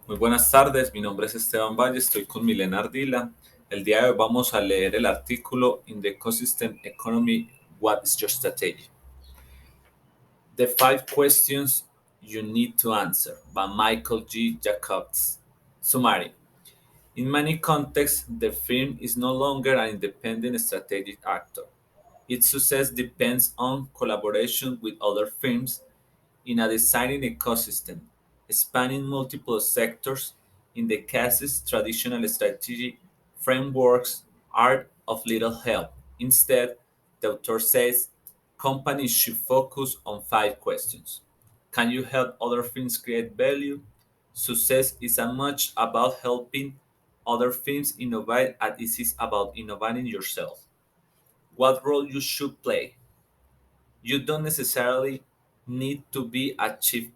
Muy buenas tardes, mi nombre es Esteban Valle, estoy con Milena Ardila. El día de hoy vamos a leer el artículo In the Ecosystem Economy, What is Your Strategy? The Five Questions You Need to Answer by Michael G. Jacobs. Summary. In many contexts, the firm is no longer an independent strategic actor. Its success depends on collaboration with other firms in a designing ecosystem spanning multiple sectors. In the cases, traditional strategy frameworks are of little help. Instead, the author says companies should focus on five questions. Can you help other firms create value? Success is as much about helping other firms innovate as it is about innovating yourself. What role you should play? You don't necessarily need to be a chief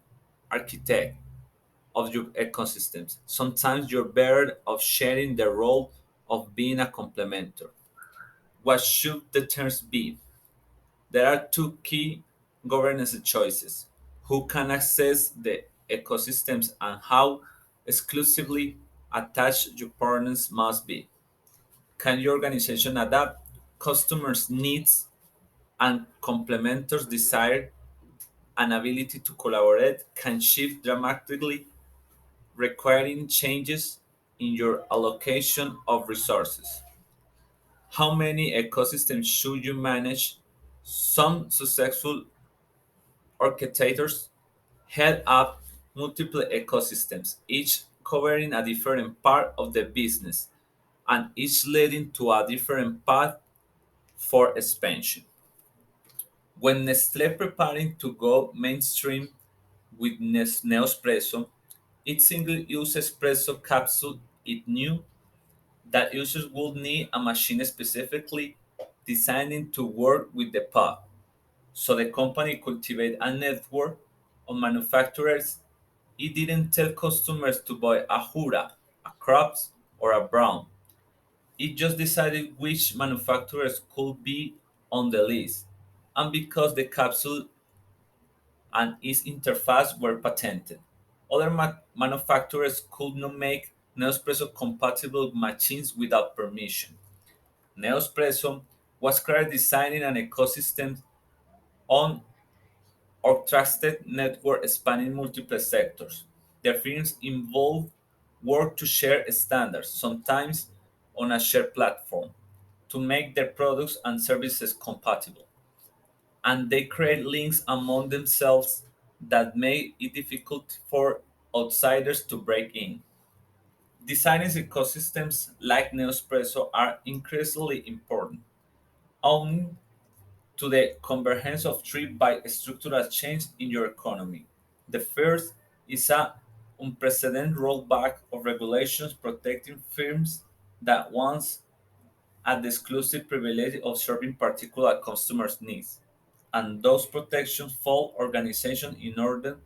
architect of your ecosystems. Sometimes you're better off sharing the role of being a complementer. What should the terms be? There are two key governance choices: who can access the ecosystems and how exclusively attached your partners must be. Can your organization adapt customers' needs and complementors' desire and ability to collaborate can shift dramatically, requiring changes in your allocation of resources. How many ecosystems should you manage? Some successful architects head up multiple ecosystems, each covering a different part of the business and each leading to a different path for expansion. When Nestle preparing to go mainstream with Nespresso, each single-use espresso capsule it knew that users would need a machine specifically designed to work with the pod. So the company cultivated a network of manufacturers. It didn't tell customers to buy a Hura, a Krups, or a Brown. It just decided which manufacturers could be on the list. And because the capsule and its interface were patented, other manufacturers could not make Nespresso compatible machines without permission. Nespresso was created designing an ecosystem on orchestrated network spanning multiple sectors. The firms involved work to share standards, sometimes on a shared platform, to make their products and services compatible. And they create links among themselves that make it difficult for outsiders to break in. Designing ecosystems like Nespresso are increasingly important, owing to the convergence of three by structural change in your economy. The first is a unprecedented rollback of regulations protecting firms that once had the exclusive privilege of serving particular customers' needs. And those protections fall organizations in order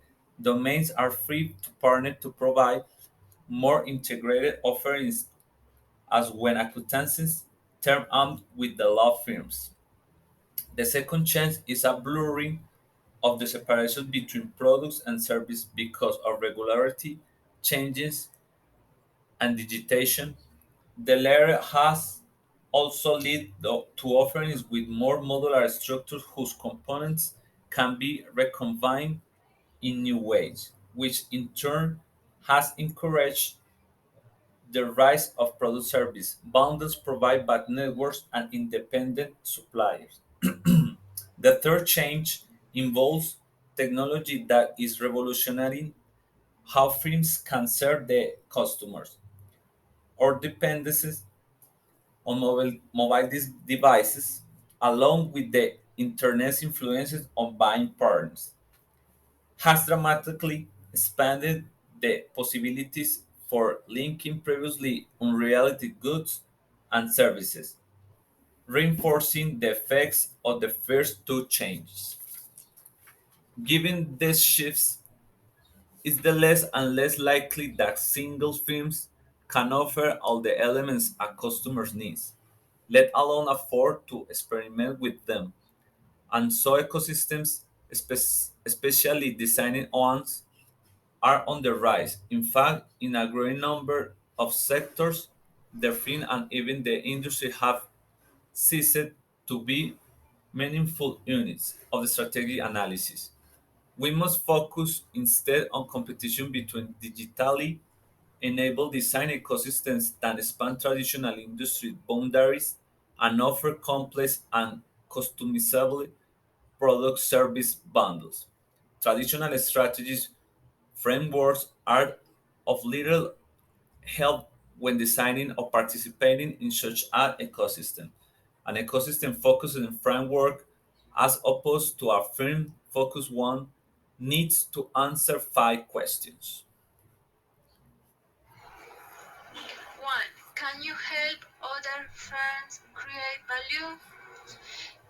domains are free to partner to provide more integrated offerings as when acquaintances term armed with the law firms. The second change is a blurring of the separation between products and service because of regularity changes and digitation. The latter has also led to offerings with more modular structures whose components can be recombined in new ways, which in turn has encouraged the rise of product service bundles provided by networks and independent suppliers. The third change involves technology that is revolutionizing how firms can serve their customers. Our dependencies on mobile devices, along with the internet's influences on buying patterns, has dramatically expanded the possibilities for linking previously unrelated goods and services, reinforcing the effects of the first two changes. Given these shifts, it's the less and less likely that single films can offer all the elements a customer needs, let alone afford to experiment with them. And so ecosystems, especially designing ones, are on the rise. In fact, in a growing number of sectors, the film and even the industry have ceased to be meaningful units of the strategic analysis. We must focus instead on competition between digitally enabled design ecosystems that span traditional industry boundaries and offer complex and customizable product service bundles. Traditional strategies frameworks are of little help when designing or participating in such an ecosystem. An ecosystem focused in framework, as opposed to a firm focused one, needs to answer five questions. 1. Can you help other firms create value?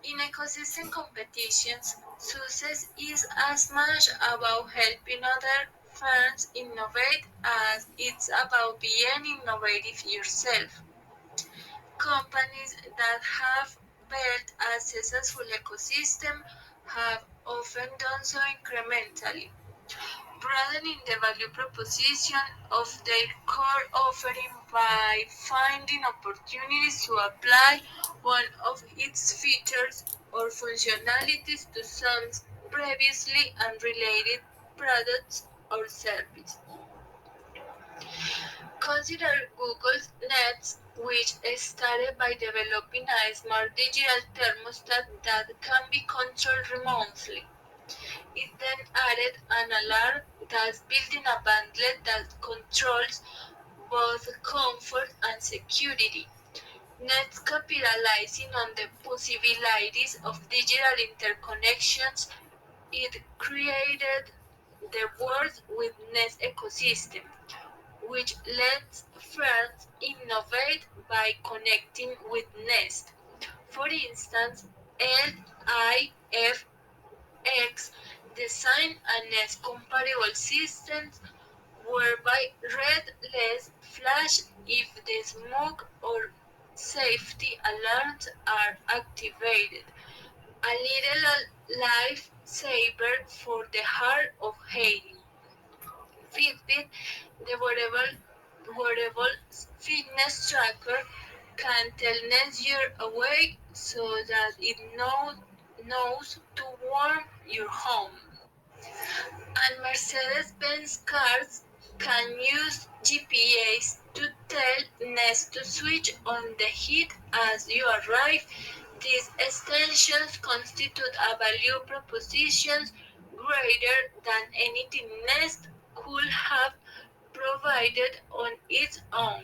In ecosystem competitions, success is as much about helping other firms innovate as it's about being innovative yourself. Companies that have built a successful ecosystem have often done so incrementally, broadening the value proposition of their core offering by finding opportunities to apply one of its features or functionalities to some previously unrelated products or services. Consider Google's Nest, which started by developing a smart digital thermostat that can be controlled remotely. It then added an alarm that's built in a bundle that controls both comfort and security. Next, capitalizing on the possibilities of digital interconnections, it created the world's Witness ecosystem, which lets firms innovate by connecting with Nest. For instance, LIFX design and Nest compatible systems whereby red LEDs flash if the smoke or safety alarms are activated. A little lifesaver for the hard of hitting. Fitbit, the wearable fitness tracker, can tell Nest you're awake so that it knows to warm your home. And Mercedes-Benz cars can use GPS to tell Nest to switch on the heat as you arrive. These extensions constitute a value proposition greater than anything Nest could have provided on its own.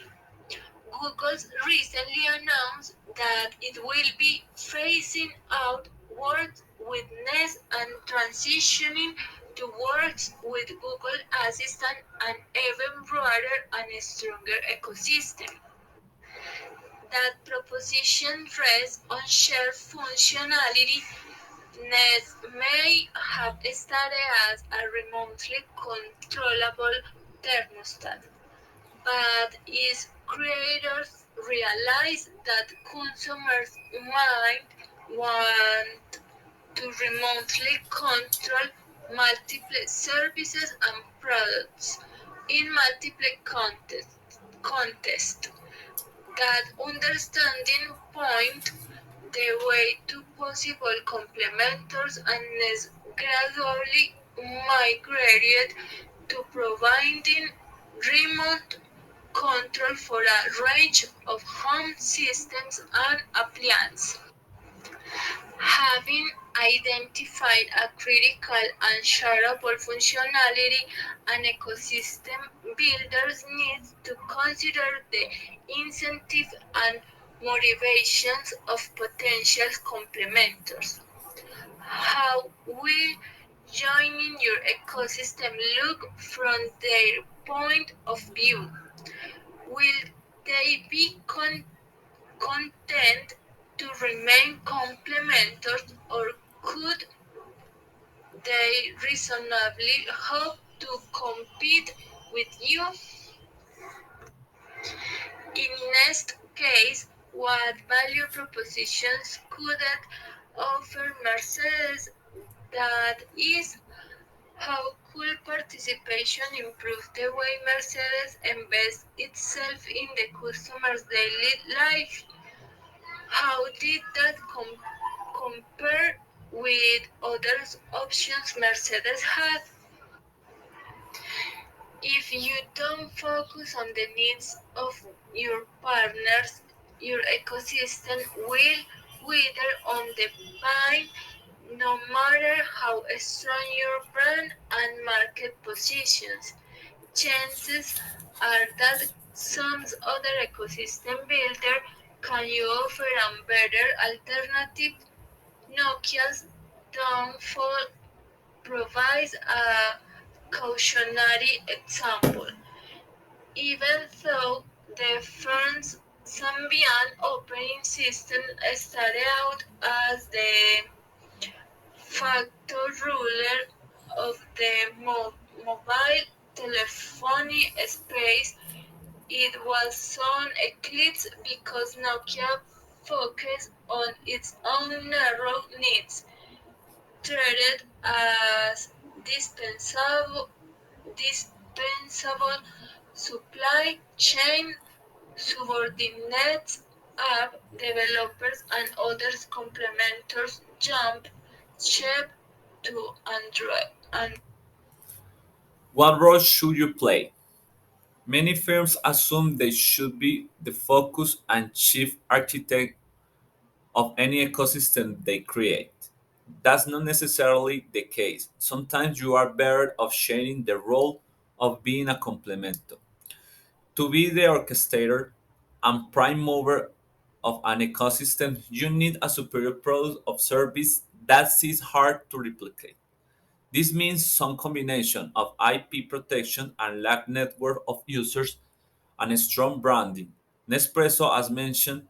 Google recently announced that it will be phasing out Words with Nest and transitioning to Words with Google Assistant, an even broader and stronger ecosystem. That proposition rests on shared functionality. Nest may have started as a remotely controllable thermostat, but its creators realized that consumers might want to remotely control multiple services and products in multiple contexts. That understanding point the way to possible complementors and is gradually migrated to providing remote control for a range of home systems and appliances. Having identified a critical and shareable functionality, an ecosystem builders need to consider the incentives and motivations of potential complementors. How will joining your ecosystem look from their point of view? Will they be content to remain complementors, or could they reasonably hope to compete with you? In next case, what value propositions could it offer Mercedes that is how Could participation improve the way Mercedes embeds itself in the customer's daily life? How did that compare with other options Mercedes had? If you don't focus on the needs of your partners, your ecosystem will wither on the vine no matter how strong your brand and market positions. Chances are that some other ecosystem builder can you offer a better alternative. Nokia's downfall provides a cautionary example. Even though the firm's Symbian operating system started out as the facto ruler of the mobile telephony space, it was soon eclipsed because Nokia focused on its own narrow needs, treated as dispensable, dispensable supply chain subordinates app developers and other complementors jump ship to Android. And What role should you play? Many firms assume they should be the focus and chief architect of any ecosystem they create. That's not necessarily the case. Sometimes you are better off sharing the role of being a complemento. To be the orchestrator and prime mover of an ecosystem, you need a superior product of service that is hard to replicate. This means some combination of IP protection and large network of users and strong branding. Nespresso, as mentioned,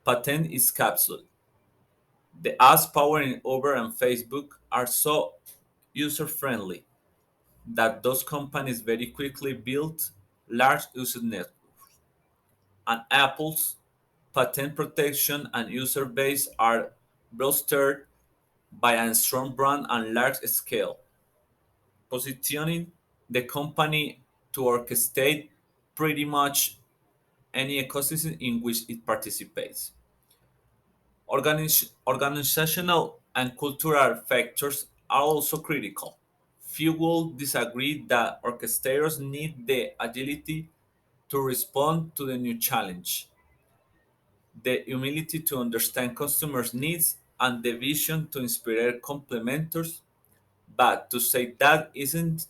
patent is capsule. The ads powering Uber and Facebook are so user friendly that those companies very quickly built large user networks. And Apple's patent protection and user base are bolstered by a strong brand and large scale, positioning the company to orchestrate pretty much any ecosystem in which it participates. Organizational and cultural factors are also critical. Few will disagree that orchestrators need the agility to respond to the new challenge, the humility to understand customers' needs, and the vision to inspire complementors. But to say that isn't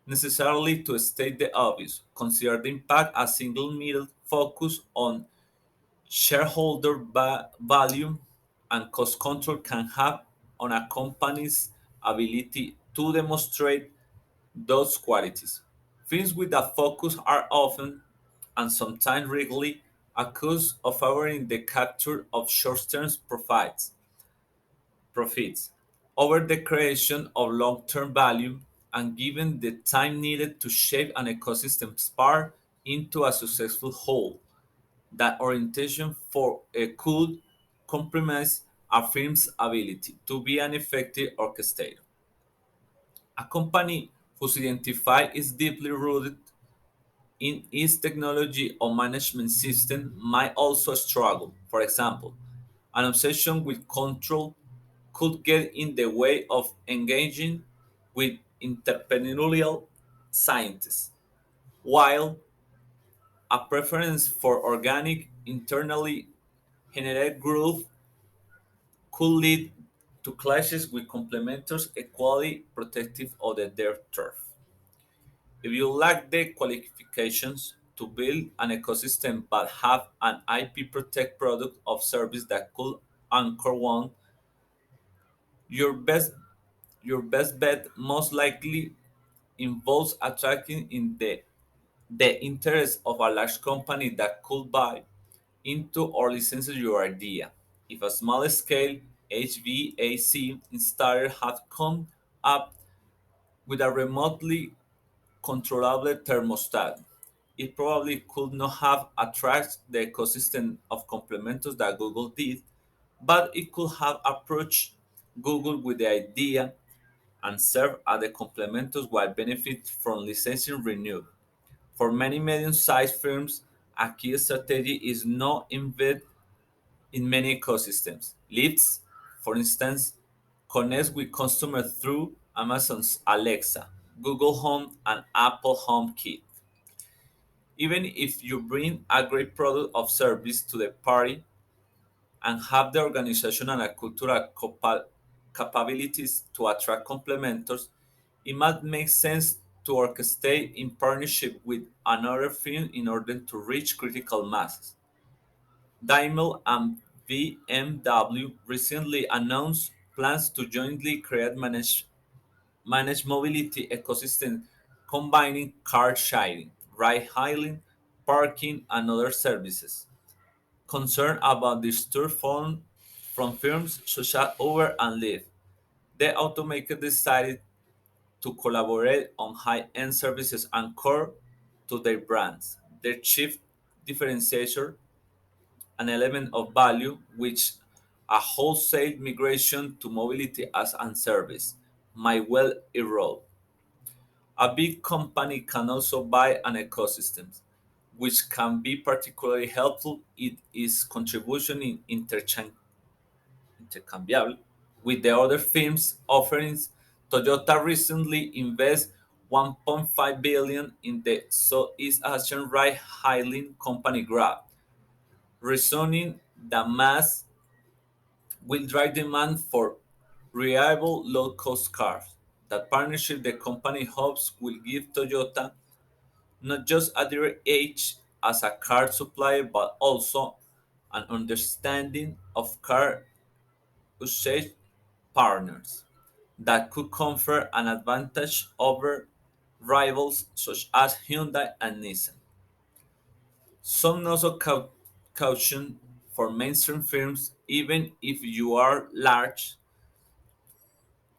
necessarily to state the obvious. Consider the impact a single middle focus on shareholder value and cost control can have on a company's ability to demonstrate those qualities. Firms with a focus are often, and sometimes regularly, accused of favoring the capture of short-term profits over the creation of long-term value, and given the time needed to shape an ecosystem spar into a successful whole. That orientation for a could compromise a firm's ability to be an effective orchestrator. A company whose identity is deeply rooted in its technology or management system might also struggle. For example, an obsession with control could get in the way of engaging with entrepreneurial scientists, while a preference for organic, internally generated growth could lead to clashes with complementors equally protective of their turf. If you lack the qualifications to build an ecosystem but have an IP protect product or service that could anchor one, your best your best bet most likely involves attracting in the interest of a large company that could buy into or license your idea. If a small scale HVAC installer had come up with a remotely controllable thermostat, it probably could not have attracted the ecosystem of complementors that Google did, but it could have approached Google with the idea and serve as the complementors while benefit from licensing renewed. For many medium-sized firms, a key strategy is not embed in many ecosystems. Leads, for instance, connects with customers through Amazon's Alexa, Google Home, and Apple HomeKit. Even if you bring a great product or service to the party and have the organizational and cultural capabilities to attract complementors, it might make sense to orchestrate in partnership with another firm in order to reach critical mass. Daimler and BMW recently announced plans to jointly create managed mobility ecosystem combining car sharing, ride-hailing, parking, and other services. Concerned about the stir from firms such as Uber and Lyft, the automaker decided to collaborate on high-end services and core to their brands. Their chief differentiator, an element of value, which a wholesale migration to mobility as a service might well erode. A big company can also buy an ecosystem, which can be particularly helpful in its contribution in intercambiable with the other firms' offerings. Toyota recently invested 1.5 billion in the Southeast Asian ride-hailing company Grab, reasoning that mass will drive demand for reliable low-cost cars. That partnership, the company hopes, will give Toyota not just a direct edge as a car supplier, but also an understanding of car usage partners that could confer an advantage over rivals such as Hyundai and Nissan. Some also caution for mainstream firms, even if you are large,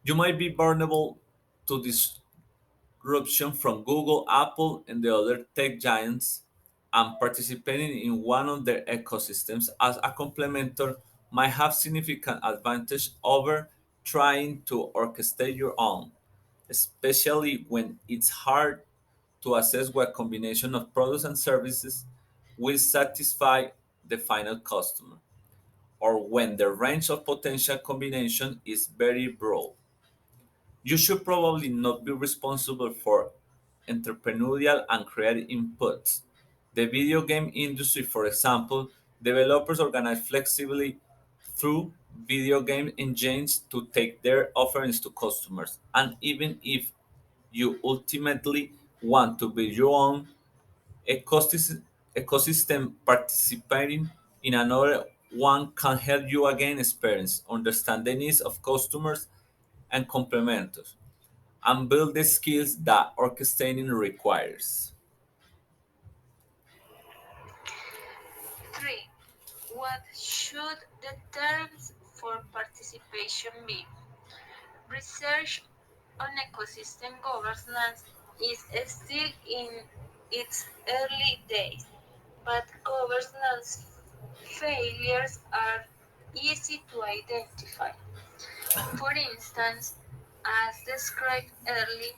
you might be vulnerable to disruption from Google, Apple, and the other tech giants, and participating in one of their ecosystems as a complementer might have significant advantage over trying to orchestrate your own, especially when it's hard to assess what combination of products and services will satisfy the final customer, or when the range of potential combination is very broad. You should probably not be responsible for entrepreneurial and creative inputs. The video game industry, for example, developers organize flexibly through video game engines to take their offerings to customers. And even if you ultimately want to build your own ecosystem, participating in another one can help you again experience, understand the needs of customers and complementers, and build the skills that orchestrating requires. 3. What should the terms for participation be? Research on ecosystem governance is still in its early days, but governance failures are easy to identify. For instance, as described earlier,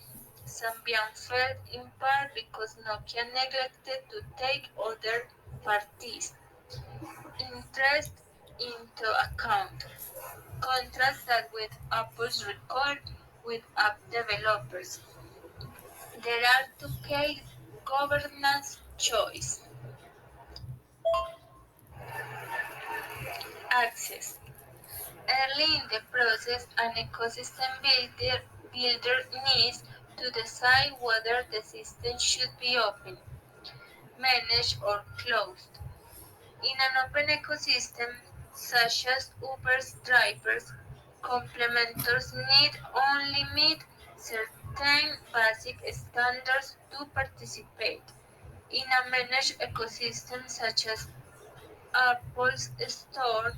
Symbian failed in part because Nokia neglected to take other parties' interest into account. Contrast that with Apple's record with app developers. There are two key governance choices: access. Early in the process, an builder needs to decide whether the system should be open, managed, or closed. In an open ecosystem, such as Uber's drivers, complementors need only meet certain basic standards to participate. In a managed ecosystem such as Apple's Store,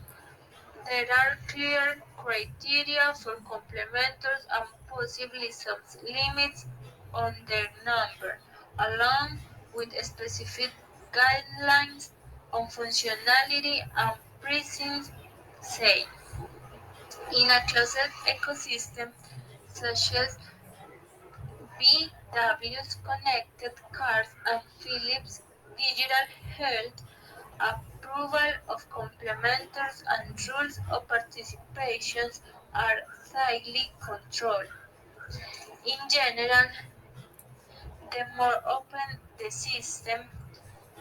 there are clear criteria for complementors and possibly some limits on their number, along with specific guidelines on functionality and pricing. Say, in a closed ecosystem, such as VW's connected cars and Philips digital health, approval of complementors and rules of participation are tightly controlled. In general, the more open the system,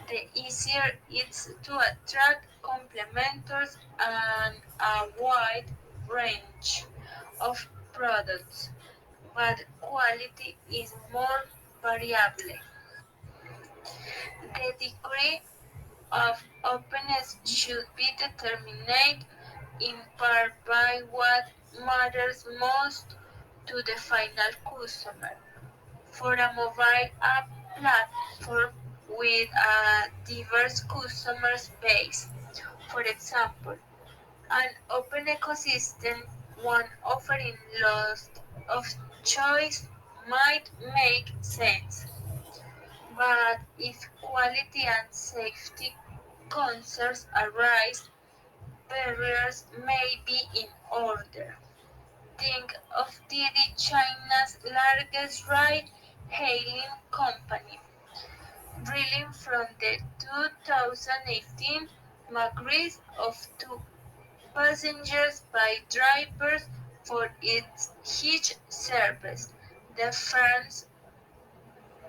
the easier it's to attract complementors and a wide range of products, but quality is more variable. The degree of openness should be determined in part by what matters most to the final customer. For a mobile app platform with a diverse customer base, for example, an open ecosystem, one offering lots of choice might make sense. But if quality and safety concerns arise, barriers may be in order. Think of Didi, China's largest ride-hailing company. Reeling from the 2018 magrees of two passengers by drivers for its hitch service, the firms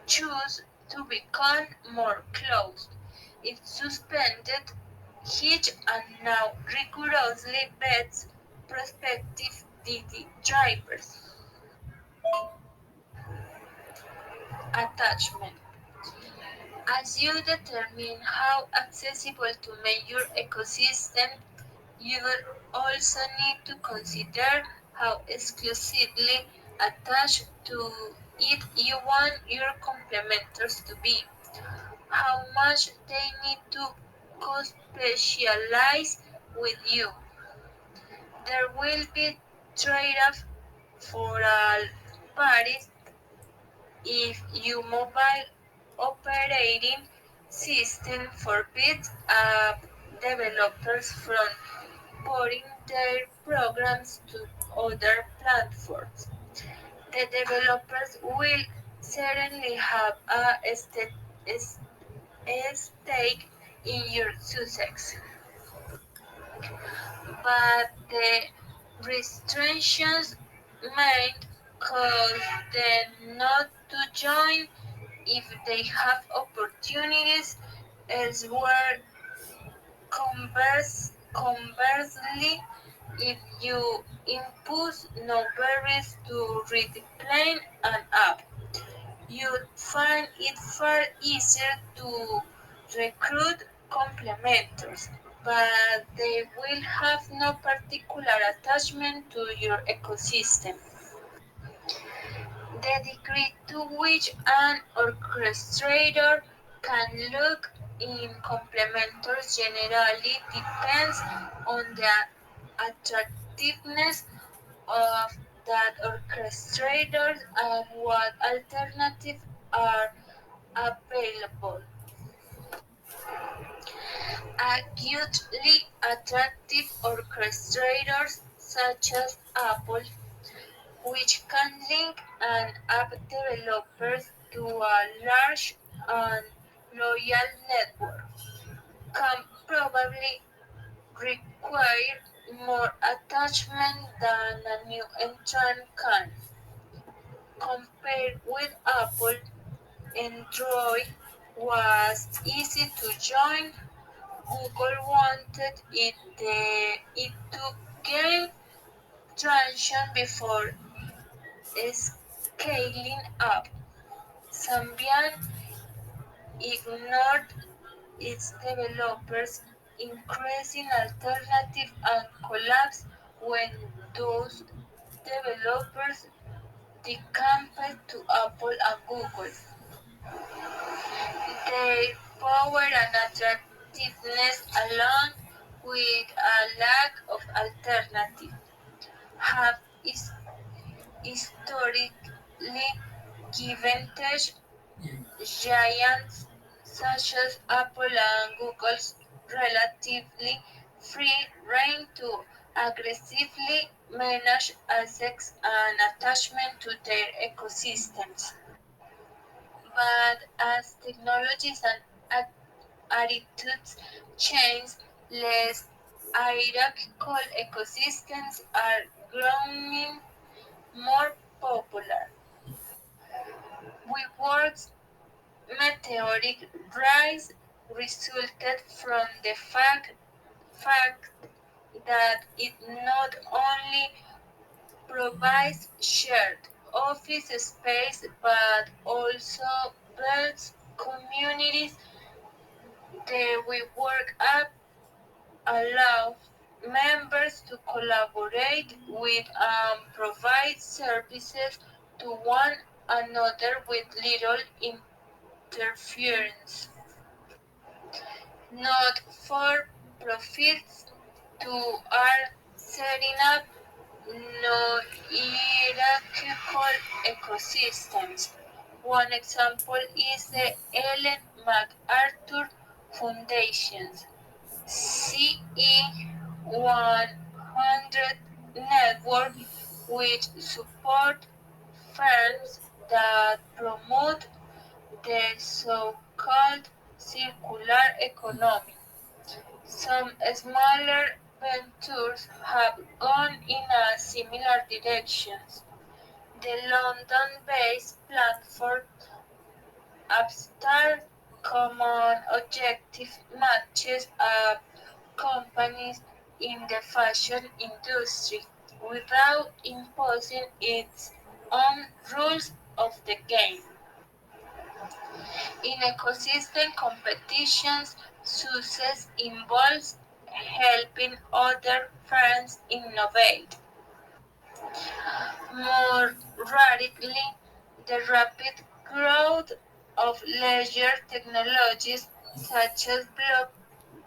chose to become more closed. It suspended hitch and now rigorously vets prospective DD drivers. Attachment. As you determine how accessible to make your ecosystem, you will also need to consider how exclusively attached to it you want your complementors to be, how much they need to co-specialize with you. There will be trade-off for all parties if your mobile operating system forbids app developers from porting their programs to other platforms. The developers will certainly have a stake in your success, but the restrictions might cause them not to join if they have opportunities elsewhere. Conversely, if you impose no barriers to redeploy an app, you'd find it far easier to recruit complementers, but they will have no particular attachment to your ecosystem. The degree to which an orchestrator can look in complementors generally depends on the attractiveness of that orchestrator and what alternatives are available. Acutely attractive orchestrators such as Apple, which can link an app developers to a large and loyal network, can probably require more attachment than a new entrant can. Compared with Apple, Android was easy to join. Google wanted it to gain traction before scaling up. Symbian ignored its developers, increasing alternative and collapsed when those developers decamped to Apple and Google. Their power and attractiveness, along with a lack of alternative, have historically given tech giants such as Apple and Google's relatively free rein to aggressively manage assets and attachment to their ecosystems. But as technologies and attitudes change, less hierarchical ecosystems are growing more popular. WeWork's meteoric rise resulted from the fact that it not only provides shared office space but also builds communities. The WeWork app allows members to collaborate with and provide services to one another with little interference. Not for profits to are setting up no hierarchical ecosystems. One example is the Ellen MacArthur Foundation CE 100 network, which support firms that promote the so-called circular economy. Some smaller ventures have gone in a similar direction. The London-based platform Upstart Common Objective matches up companies in the fashion industry without imposing its own rules of the game. In ecosystem competitions, success involves helping other firms innovate. More radically, the rapid growth of leisure technologies such as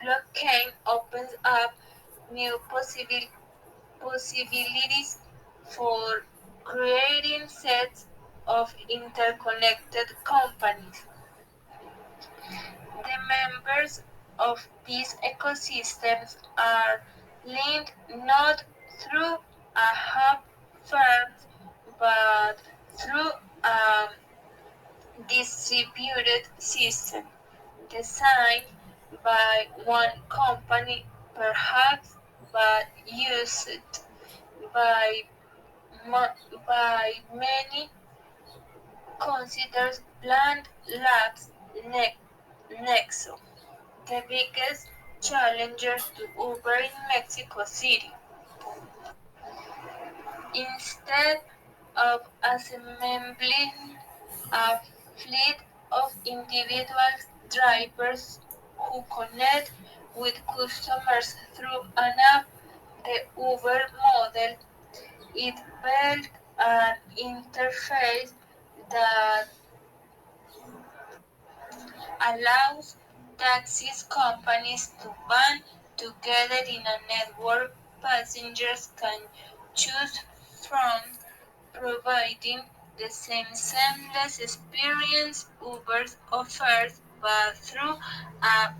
blockchain opens up new possibilities for creating sets of interconnected companies. The members of these ecosystems are linked not through a hub firm but through a distributed system designed by one company perhaps but used by, by many. Considers Plant Labs Nexo the biggest challenger to Uber in Mexico City. Instead of assembling a fleet of individual drivers who connect with customers through an app, the Uber model it built an interface that allows taxi companies to band together in a network passengers can choose from, providing the same seamless experience Uber offers but through a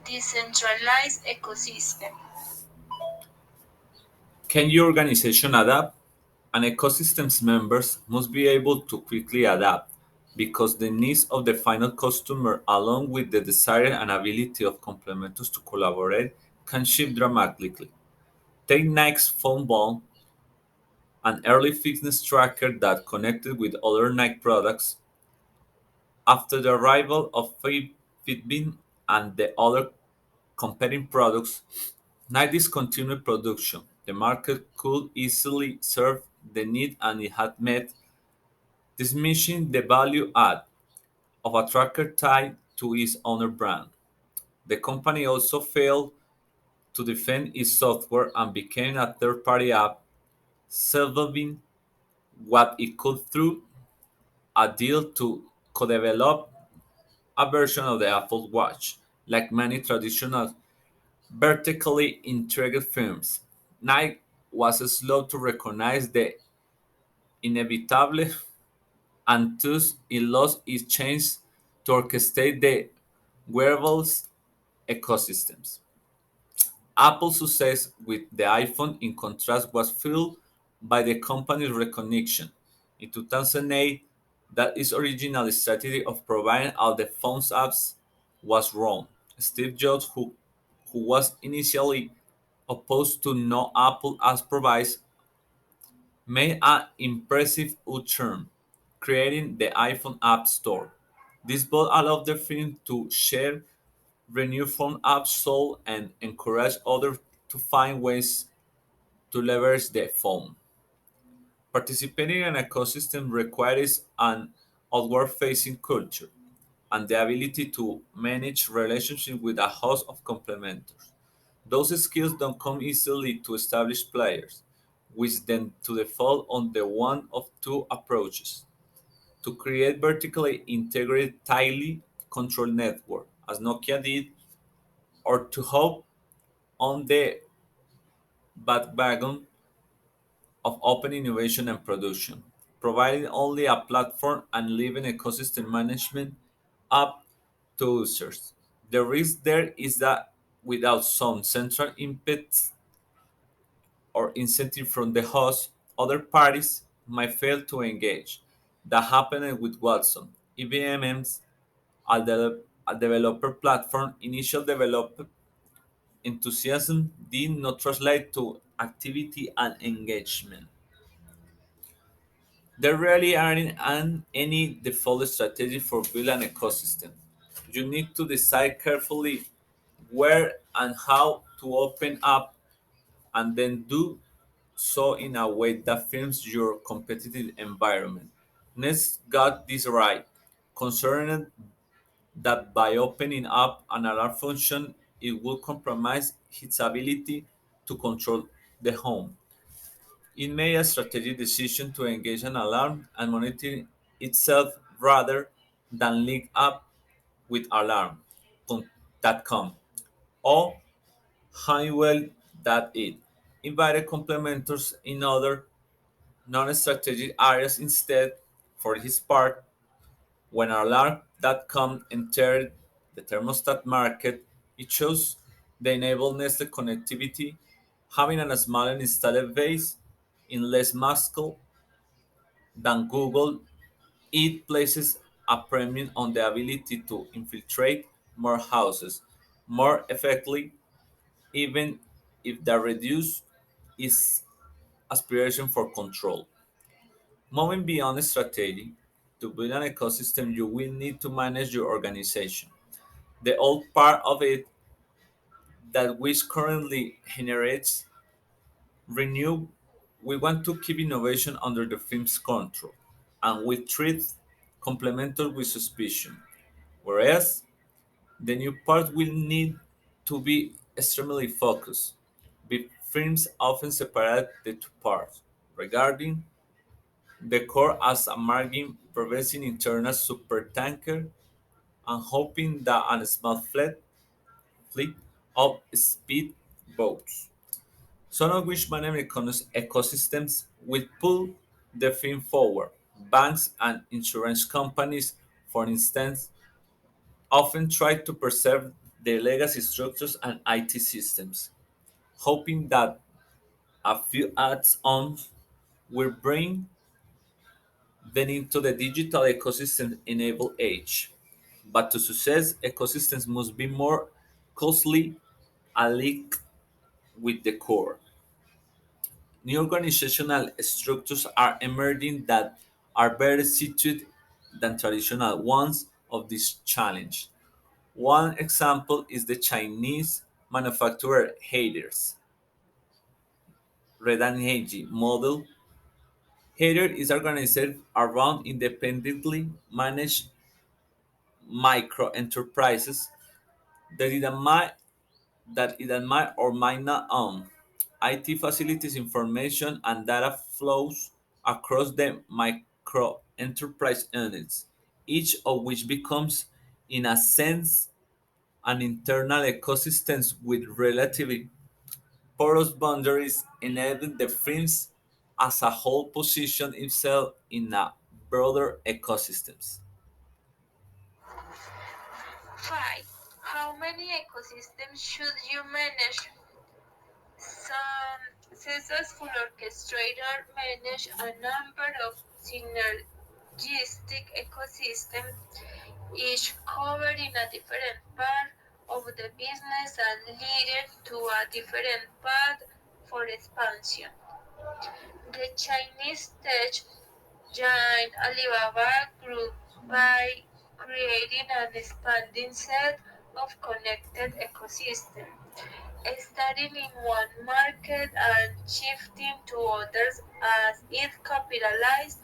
decentralized ecosystem. Can your organization adapt? An ecosystem's members must be able to quickly adapt because the needs of the final customer, along with the desire and ability of complementors to collaborate, can shift dramatically. Take Nike's phone ball, an early fitness tracker that connected with other Nike products. After the arrival of Fitbit and the other competing products, Nike discontinued production. The market could easily serve the need and it had met dismissing the value add of a tracker tied to its owner brand. The company also failed to defend its software and became a third party app, selling what it could through a deal to co develop a version of the Apple Watch. Like many traditional vertically integrated firms, Nike was slow to recognize the inevitable and thus it lost its chance to orchestrate the wearables ecosystems. Apple's success with the iPhone, in contrast, was fueled by the company's recognition in 2008 that its original strategy of providing all the phone's apps was wrong. Steve Jobs, who was initially opposed to no Apple apps provides, made an impressive U-turn, creating the iPhone App Store. This both allowed the firm to share renew phone apps sold and encourage others to find ways to leverage the phone. Participating in an ecosystem requires an outward facing culture and the ability to manage relationships with a host of complementors. Those skills don't come easily to established players, which then to default on the one of two approaches to create vertically integrated, tightly controlled network, as Nokia did, or to hope on the bandwagon of open innovation and production, providing only a platform and leaving ecosystem management up to users. The risk there is that without some central impetus or incentive from the host, other parties might fail to engage. That happened with Watson. EVMs, a developer platform, initial developer enthusiasm did not translate to activity and engagement. There really aren't any default strategy for building an ecosystem. You need to decide carefully where and how to open up and then do so in a way that firms your competitive environment. Nest got this right, concerned that by opening up an alarm function, it would compromise its ability to control the home. It made a strategic decision to engage an alarm and monitor itself rather than link up with alarm.com or Honeywell that it invited complementors in other non-strategic areas instead. For his part, when alarm.com entered the thermostat market, it chose the enable Nestle connectivity, having a smaller installed base in less muscle than Google. It places a premium on the ability to infiltrate more houses more effectively, even if the reduce is aspiration for control. Moving beyond strategy, to build an ecosystem, you will need to manage your organization. The old part of it that which currently generates renew, we want to keep innovation under the firm's control, and we treat complementors with suspicion. Whereas the new part will need to be extremely focused. Big firms often separate the two parts, regarding the core as a margin preventing internal supertanker and hoping that a small fleet of speed boats, some of which manage ecosystems, will pull the firm forward. Banks and insurance companies, for instance, often try to preserve their legacy structures and IT systems, hoping that a few add-ons will bring them into the digital ecosystem enabled age. But to success, ecosystems must be more closely allied with the core. New organizational structures are emerging that are better suited than traditional ones of this challenge. One example is the Chinese manufacturer Haider's Redanheiji model. Haider is organized around independently managed micro enterprises that it might or might not own. IT facilities, information, and data flows across the micro enterprise units, each of which becomes, in a sense, an internal ecosystem with relatively porous boundaries, enabling the firms as a whole position itself in a broader ecosystems. 5. How many ecosystems should you manage? Some successful orchestrators manage a number of synergistic ecosystems, each covering a different part of the business and leading to a different path for expansion. The Chinese tech giant Alibaba grew by creating an expanding set of connected ecosystems, starting in one market and shifting to others as it capitalized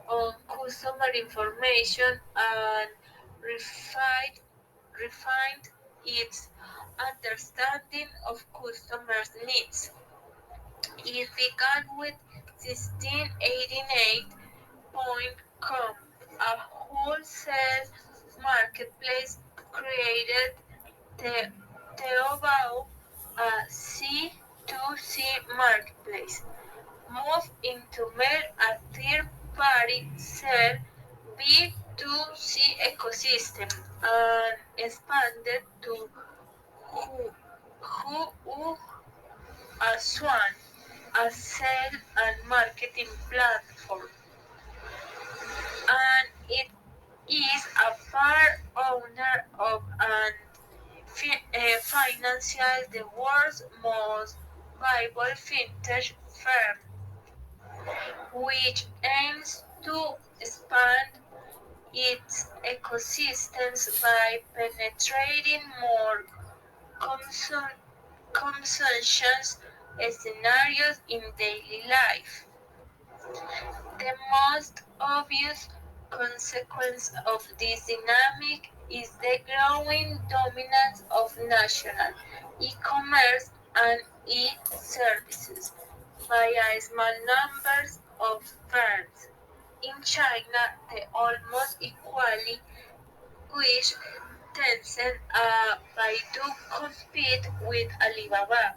on customer information and refined, refined its understanding of customers' needs. It began with 1688.com, a wholesale marketplace created the Taobao, a C2C marketplace, moved into mere a third-party sell B2C ecosystem and expanded to Hu Swan, a sales and marketing platform, and it is a part owner of an financial the world's most viable fintech firm, which aims to expand its ecosystems by penetrating more consum- consumption scenarios in daily life. The most obvious consequence of this dynamic is the growing dominance of national e-commerce and e-services by a small number of firms. In China, the almost equally which Tencent Baidu compete with Alibaba,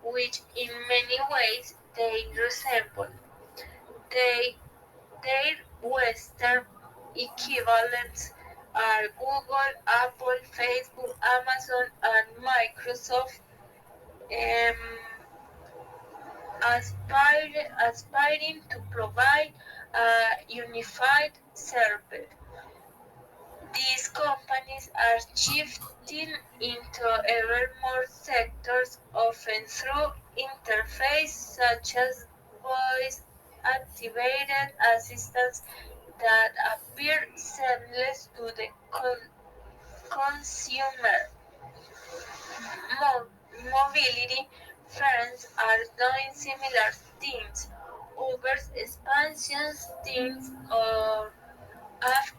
which in many ways they resemble. They Their Western equivalents are Google, Apple, Facebook, Amazon, and Microsoft, um, aspiring to provide a unified service. These companies are shifting into ever more sectors, often through interfaces such as voice activated assistants that appear seamless to the consumer. Mobility firms are doing similar things. Uber's expansion things of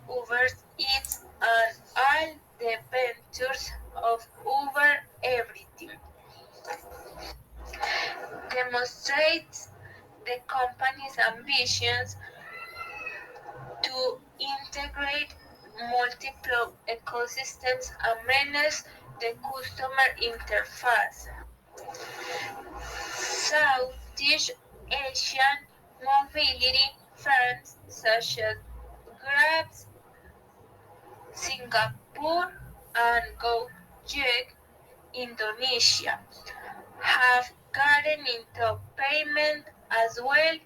Uber's Eats and all the ventures of Uber Everything demonstrates the company's ambitions to integrate multiple ecosystems and manage the customer interface. Southeast Asian mobility firms such as Grab, Singapore, and Gojek, Indonesia, have gotten into payment as well,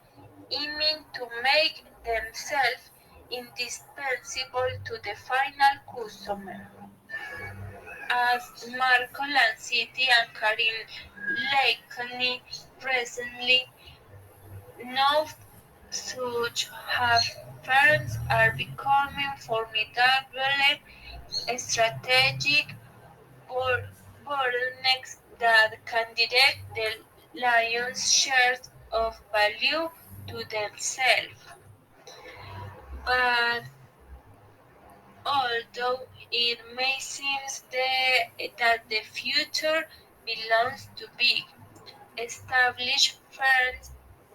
aiming to make themselves indispensable to the final customer. As Marco Lanciti and Karim Lakhani recently noted, such have firms are becoming formidable strategic bottlenecks that can direct the lion's share of value to themselves. But although it may seem that the future belongs to big, established firms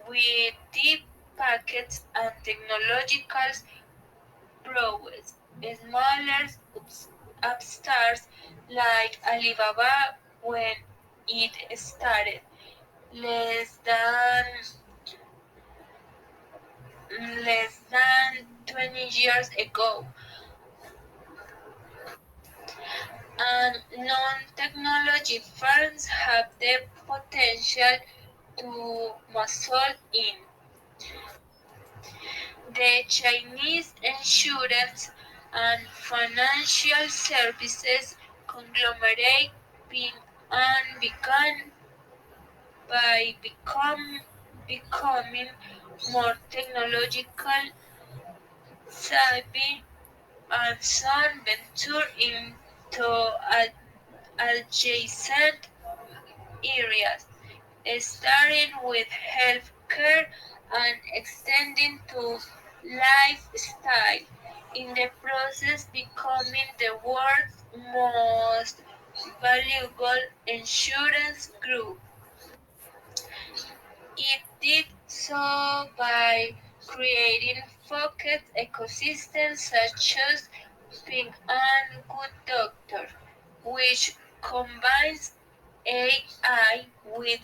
with deep pockets and technological prowess, smaller upstarts like Alibaba when it started less than less than 20 years ago and non-technology firms have the potential to muscle in. The Chinese insurance and financial services conglomerate Ping An began by becoming more technological savvy and soon ventured into adjacent areas, starting with healthcare and extending to lifestyle, in the process becoming the world's most valuable insurance group. It did so by creating focused ecosystems such as Ping and Good Doctor, which combines AI with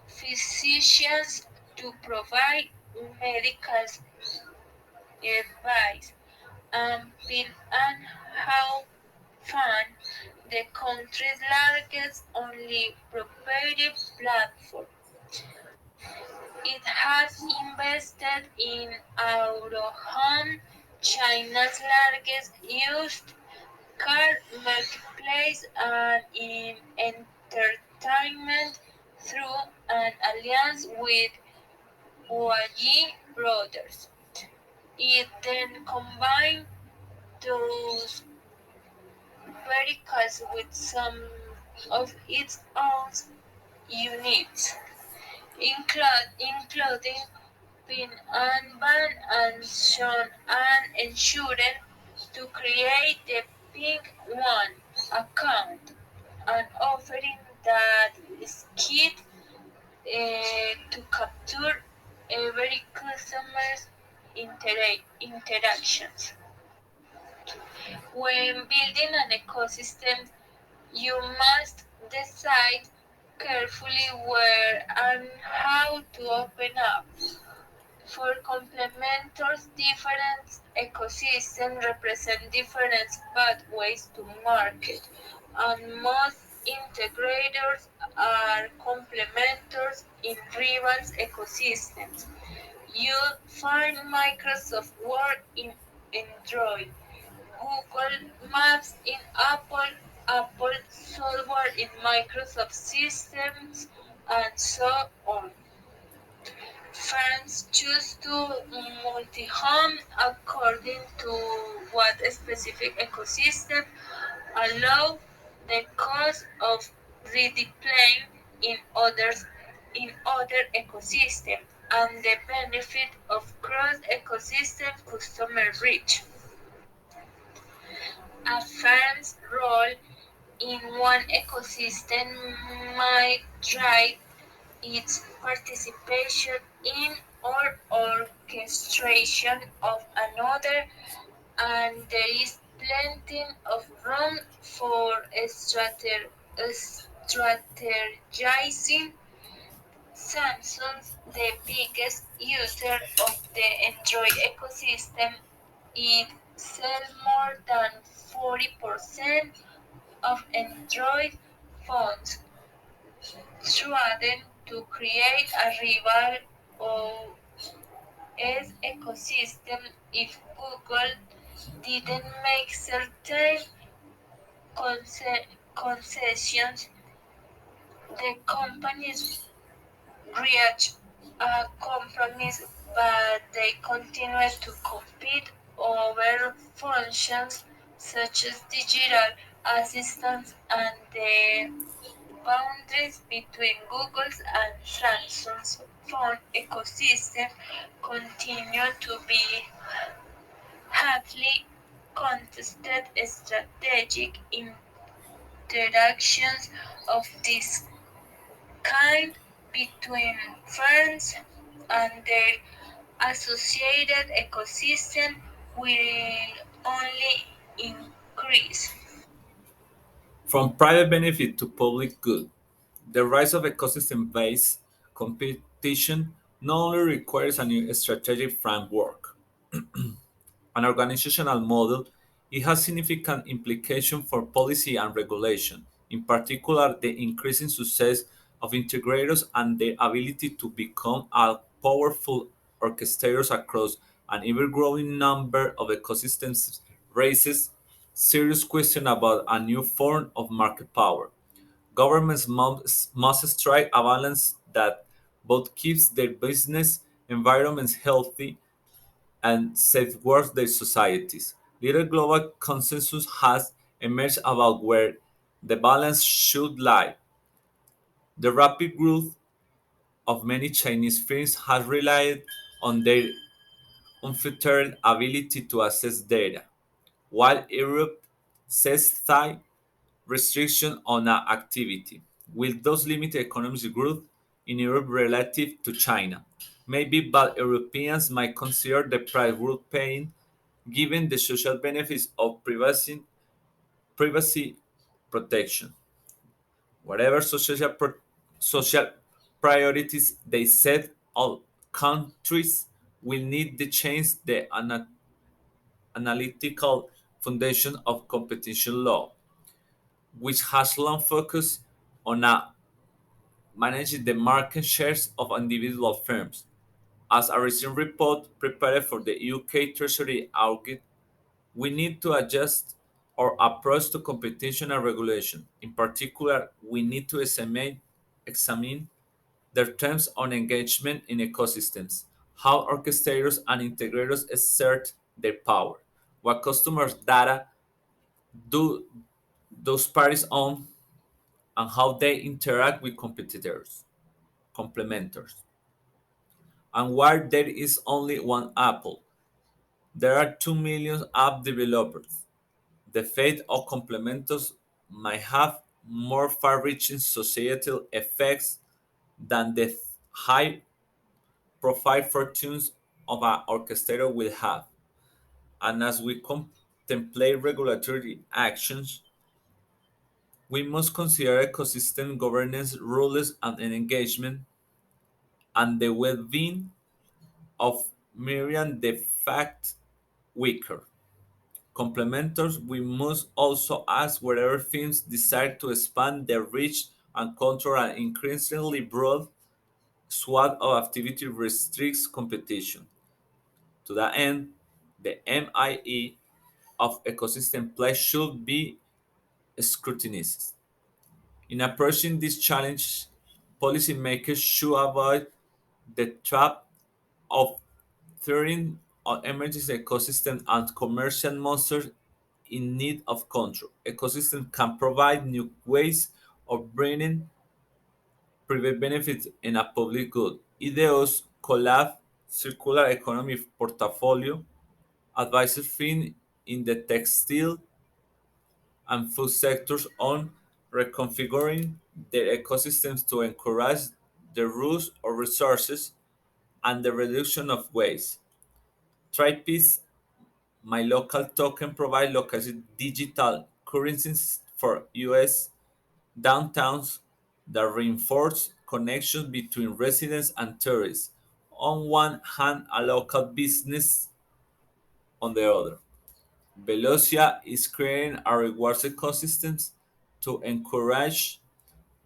physicians to provide medical advice, and Ping and How Fund, the country's largest only proprietary platform. It has invested in Autohome, China's largest used car marketplace, and in entertainment through an alliance with Huayi Brothers. It then combined those verticals with some of its own units, including Pin and Ban and Sean and Insurance, to create the Pink One account, an offering that is key to capture every customer's interactions. When building an ecosystem, you must decide carefully where and how to open up. For complementors, different ecosystems represent different pathways to market, and most integrators are complementors in rival ecosystems. You'll find Microsoft Word in Android, Google Maps in Apple, Apple software in Microsoft systems, and so on. Fans choose to multi-home according to what specific ecosystem allow the cost of redeploying in other ecosystems and the benefit of cross-ecosystem customer reach. A firm's role in one ecosystem might drive its participation in or orchestration of another, and there is plenty of room for strategizing. Samsung, the biggest user of the Android ecosystem, it sells more than 40% of Android phones, trying to create a rival OS ecosystem. If Google didn't make certain concessions, the companies reached a compromise, but they continue to compete over functions such as digital assistants, and the boundaries between Google's and Samsung's phone ecosystem continue to be hotly contested. Strategic interactions of this kind between firms and their associated ecosystem will only increase. From private benefit to public good, the rise of ecosystem based competition not only requires a new strategic framework, an organizational model, It has significant implications for policy and regulation, in particular, the increasing success of integrators and their ability to become a powerful orchestrators across an ever growing number of ecosystems raises serious questions about a new form of market power. Governments must strike a balance that both keeps their business environments healthy and safeguards their societies. Little global consensus has emerged about where the balance should lie. The rapid growth of many Chinese firms has relied on their unfettered ability to access data, while Europe sets tight restriction on activity. Will those limit economic growth in Europe relative to China? Maybe, but Europeans might consider the price worth paying given the social benefits of privacy protection. Whatever social priorities they set, all countries will need to change the analytical foundation of competition law, which has long focused on managing the market shares of individual firms. As a recent report prepared for the UK Treasury argued, we need to adjust our approach to competition and regulation. In particular, we need to examine their terms on engagement in ecosystems, how orchestrators and integrators assert their power, what customers' data do those parties own, and how they interact with complementers. And while there is only one Apple, there are 2 million app developers. The fate of complementers might have more far reaching societal effects than the high profile fortunes of an orchestrator will have. And as we contemplate regulatory actions, we must consider ecosystem governance rules and engagement and the well being of myriad de fact weaker. Complementers, we must also ask whether firms desire to expand their reach and control an increasingly broad swath of activity restricts competition. To that end, the MIE of ecosystem play should be scrutinized. In approaching this challenge, policymakers should avoid the trap of throwing on emerging ecosystems and commercial monsters in need of control. Ecosystem can provide new ways of bringing private benefits in a public good. IDEO's collab circular economy portfolio advises firms in the textile and food sectors on reconfiguring their ecosystems to encourage the reuse of resources and the reduction of waste. TriPeace, my local token, provides local digital currencies for US downtowns that reinforce connections between residents and tourists. On one hand, a local business on the other. Velocia is creating a rewards ecosystems to encourage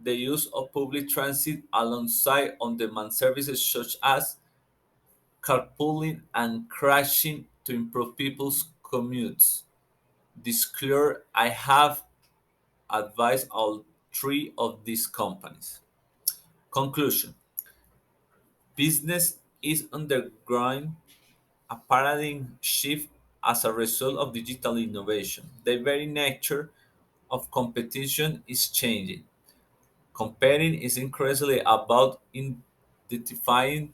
the use of public transit alongside on-demand services such as carpooling and crashing to improve people's commutes. Disclosure, I have advised all three of these companies. Conclusion: business is undergoing a paradigm shift as a result of digital innovation. The very nature of competition is changing. Comparing is increasingly about identifying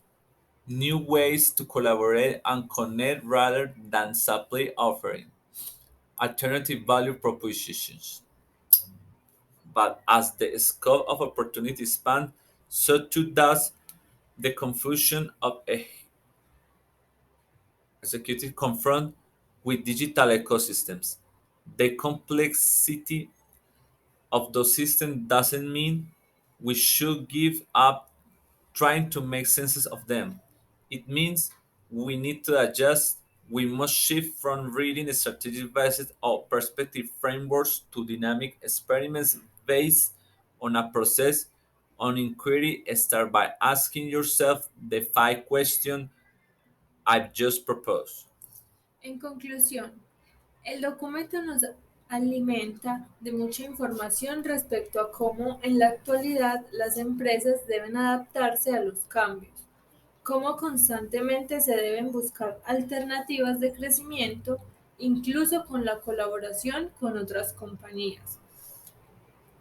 new ways to collaborate and connect rather than simply offering alternative value propositions. But as the scope of opportunity expands, so too does the confusion of executive confront with digital ecosystems. The complexity of those systems doesn't mean we should give up trying to make sense of them. It means we need to adjust We must shift from reading strategic based or perspective frameworks to dynamic experiments based on a process on inquiry. Start by asking yourself the 5 questions I've just proposed. En conclusión, el documento nos alimenta de mucha información respecto a cómo en la actualidad las empresas deben adaptarse a los cambios, cómo constantemente se deben buscar alternativas de crecimiento, incluso con la colaboración con otras compañías,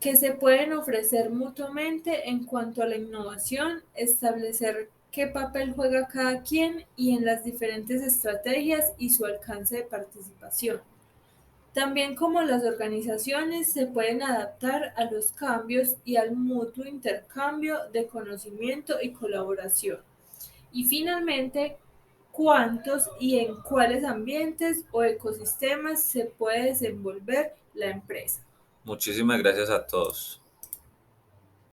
que se pueden ofrecer mutuamente en cuanto a la innovación, establecer qué papel juega cada quien y en las diferentes estrategias y su alcance de participación. También cómo las organizaciones se pueden adaptar a los cambios y al mutuo intercambio de conocimiento y colaboración. Y finalmente, cuántos y en cuáles ambientes o ecosistemas se puede desenvolver la empresa. Muchísimas gracias a todos.